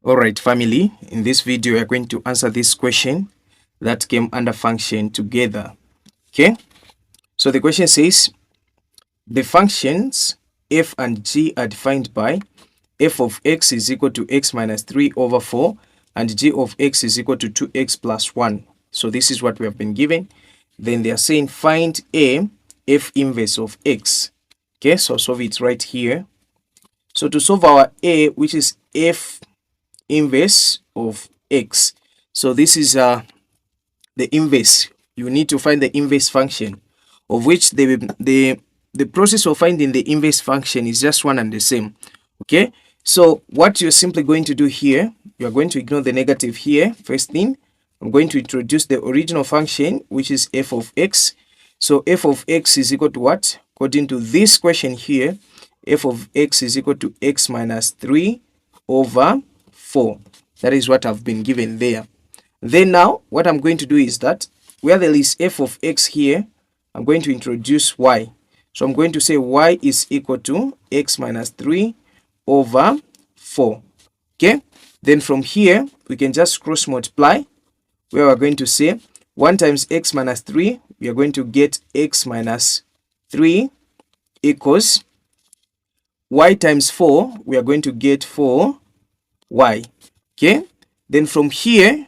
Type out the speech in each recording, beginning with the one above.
Alright, family, in this video we are going to answer this question that came under function together. Okay, so the question says the functions f and g are defined by f of x is equal to x minus 3 over 4 and g of x is equal to 2x plus 1. So this is what we have been given. Then they are saying find a f inverse of x. Okay, so solve it right here. So to solve our a, which is f inverse of x, so this is the inverse. You need to find the inverse function, of which the process of finding the inverse function is just one and the same. Okay, so what you're simply going to do here, you are going to ignore the negative here. First thing, I'm going to introduce the original function, which is f of x. So f of x is equal to what? According to this question here, f of x is equal to x minus 3 over 4. That is what I've been given there. Then now what I'm going to do is that where there is f of x here, I'm going to introduce y. So I'm going to say y is equal to x minus 3 over 4. Okay, then from here we can just cross multiply, where we're going to say 1 times x minus 3, we are going to get x minus 3 equals y times 4, we are going to get 4y. Okay, then from here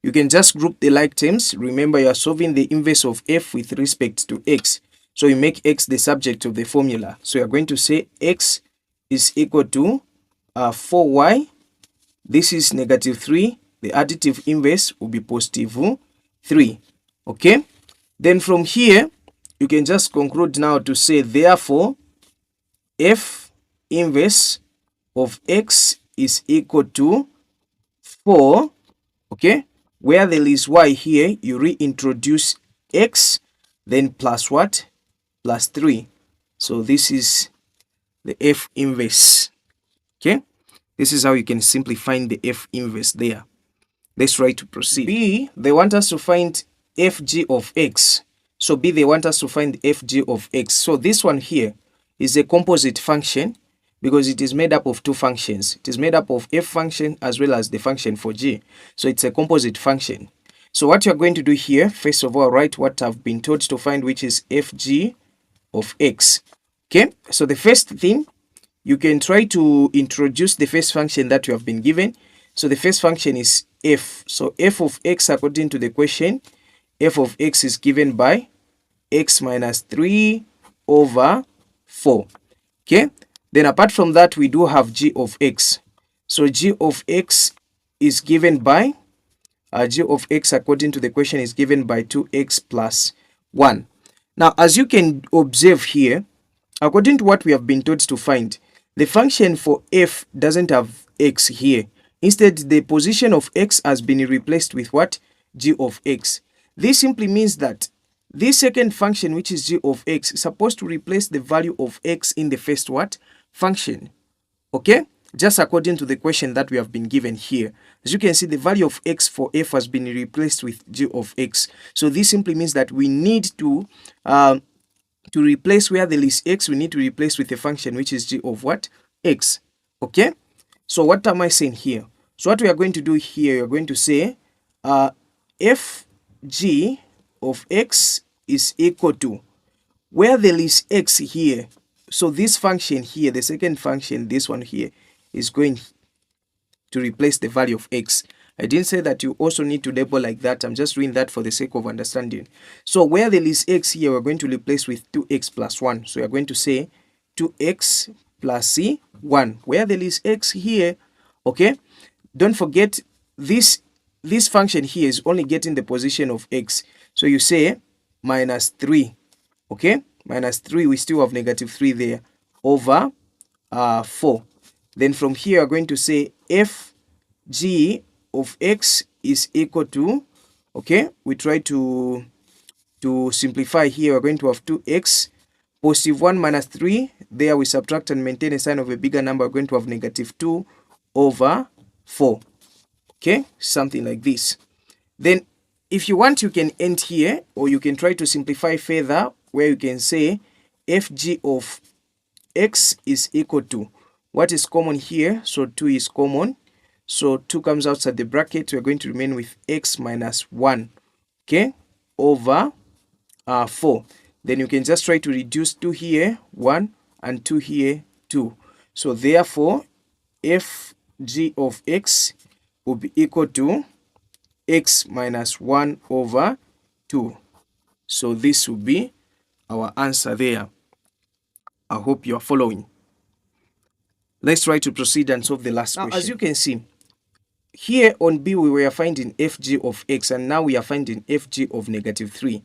you can just group the like terms. Remember, you are solving the inverse of f with respect to x, so you make x the subject of the formula. So you are going to say x is equal to 4y. This is negative 3. The additive inverse will be positive 3. Okay, then from here you can just conclude now to say therefore f inverse of x is equal to 4. Okay, where there is y here, you reintroduce x, then plus what? Plus 3. So this is the f inverse. Okay, this is how you can simply find the f inverse there. Let's try to proceed. B, they want us to find fg of x. So B, they want us to find fg of x. So this one here is a composite function because it is made up of two functions. It is made up of f function as well as the function for g. So it's a composite function. So what you're going to do here, first of all, write what I've been told to find, which is fg of x. Okay, so the first thing, you can try to introduce the first function that you have been given. So the first function is f. So f of x, according to the question, f of x is given by x minus 3 over 4. Okay, then apart from that, we do have g of x. So g of x is given by g of x, according to the question, is given by 2x plus 1. Now, as you can observe here, according to what we have been taught to find, the function for f doesn't have x here. Instead, the position of x has been replaced with what? G of x. This simply means that this second function, which is g of x, is supposed to replace the value of x in the first what? Function. Okay? Just according to the question that we have been given here. As you can see, the value of x for f has been replaced with g of x. So this simply means that we need to replace where there is x, we need to replace with a function which is g of what? X. Okay? So what am I saying here? So what we are going to do here, you're going to say fg of x is equal to, where there is x here, so this function here, the second function, this one here, is going to replace the value of x. I didn't say that you also need to label like that. I'm just doing that for the sake of understanding. So where there is x here, we're going to replace with 2x plus 1. So we're going to say 2x plus 1. Where there is x here, okay, don't forget this function here is only getting the position of x. So you say minus 3, okay, minus 3, we still have negative 3 there, over 4. Then from here, we're going to say fg of x is equal to, okay, we try to simplify here. We're going to have 2x, positive 1 minus 3. There we subtract and maintain a sign of a bigger number. We're going to have negative 2 over 4. Okay, something like this. Then if you want, you can end here, or you can try to simplify further, where you can say fg of x is equal to, what is common here? So 2 is common. So 2 comes outside the bracket. We're going to remain with x minus 1, okay, over 4. Then you can just try to reduce 2 here, 1, and 2 here, 2. So therefore, fg of x will be equal to x minus 1 over 2. So this will be our answer there. I hope you are following. Let's try to proceed and solve the last question. As you can see, here on B we were finding fg of x, and now we are finding fg of negative 3.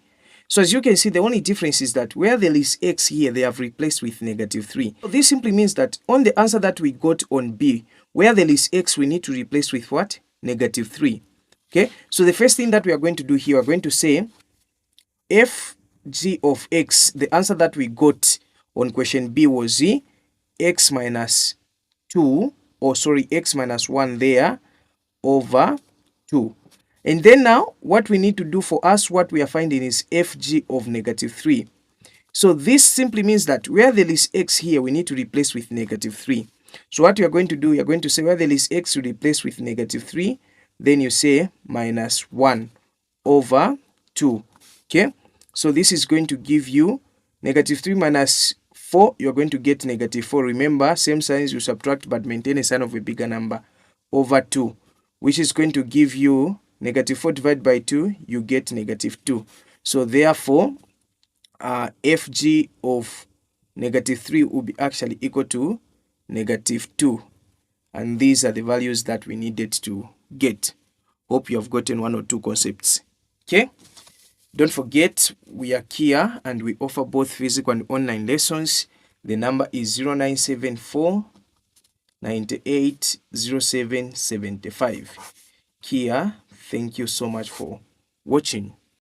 So as you can see, the only difference is that where there is x here, they have replaced with negative 3. So this simply means that on the answer that we got on B, where there is x, we need to replace with what? Negative 3. Okay, so the first thing that we are going to do here, we're going to say fg of x, the answer that we got on question B was x minus 2, or sorry, x minus 1 there, over 2. And then now what we need to do for us, what we are finding is fg of negative 3. So this simply means that where there is x here, we need to replace with negative 3. So what you are going to do, you are going to say where there is x, you replace with negative 3. Then you say minus 1 over 2. Okay, so this is going to give you negative 3 minus 4. You're going to get negative 4. Remember, same signs you subtract but maintain a sign of a bigger number, over 2, which is going to give you negative 4 divided by 2, you get negative 2. So therefore, fg of negative 3 will be actually equal to negative 2. And these are the values that we needed to get. Hope you have gotten 1 or 2 concepts. Okay? Don't forget, we are Kia and we offer both physical and online lessons. The number is 0974 980775. Kia, thank you so much for watching.